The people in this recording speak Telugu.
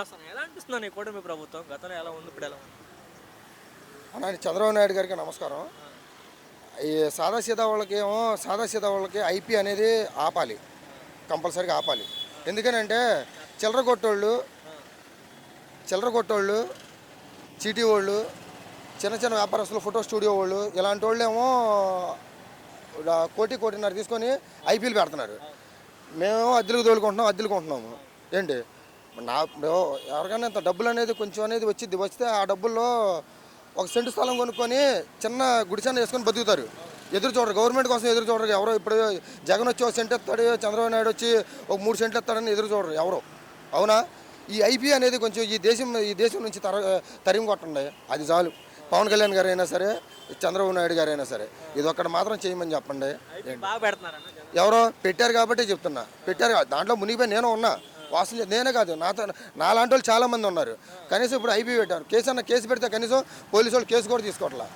అసలు ఎలా అనిపిస్తుందని కూటమి ప్రభుత్వం గతంలో ఎలా ఉంది ఇప్పుడు ఎలా ఉంది? అలానే చంద్రబాబు నాయుడు గారికి నమస్కారం. ఈ సాదా సీదా వాళ్ళకి ఐపీ అనేది ఆపాలి, కంపల్సరీగా ఆపాలి. ఎందుకనంటే చిల్లర కొట్టోళ్ళు చిల్లర కొట్టోళ్ళు చీటీ వాళ్ళు, చిన్న చిన్న వ్యాపారస్తులు, ఫోటో స్టూడియో వాళ్ళు, ఇలాంటి వాళ్ళు ఏమో కోటిన్నర తీసుకొని ఐపీలు పెడుతున్నారు. మేము అద్దెలకు తోలుకుంటున్నాము, అద్దెలు కొంటున్నాము. ఏంటి ఇప్పుడు ఎవరికైనా ఇంత డబ్బులు అనేది కొంచెం అనేది వస్తే ఆ డబ్బుల్లో ఒక సెంటు స్థలం కొనుక్కొని చిన్న గుడిసెన వేసుకొని బతుకుతారు. ఎదురు చూడరు, గవర్నమెంట్ కోసం ఎదురు చూడరు ఎవరో. ఇప్పుడు జగన్ వచ్చి ఒక సెంటు ఇస్తాడు, చంద్రబాబు నాయుడు వచ్చి ఒక 3 సెంట్లు ఇస్తాడని ఎదురు చూడరు ఎవరు. అవునా? ఈ ఐపీ అనేది కొంచెం ఈ దేశం నుంచి తరిమి కొట్టండి, అది చాలు. పవన్ కళ్యాణ్ గారు అయినా సరే, చంద్రబాబు నాయుడు గారు అయినా సరే, ఇది ఒక్కటి మాత్రం చేయమని చెప్పండి. బాగా పెడుతున్నారన్న జనం. ఎవరో పెట్టారు కాబట్టి చెప్తున్నా. పెట్టారు, దాంట్లో మునిగిపోయి నేను ఉన్నా. వాసన నేనే కాదు, నాలాంటి వాళ్ళు చాలామంది ఉన్నారు. కనీసం ఇప్పుడు ఐపీ పెట్టారు, కేసు పెడితే కనీసం పోలీసు వాళ్ళు కేసు కూడా తీసుకోవట్లా.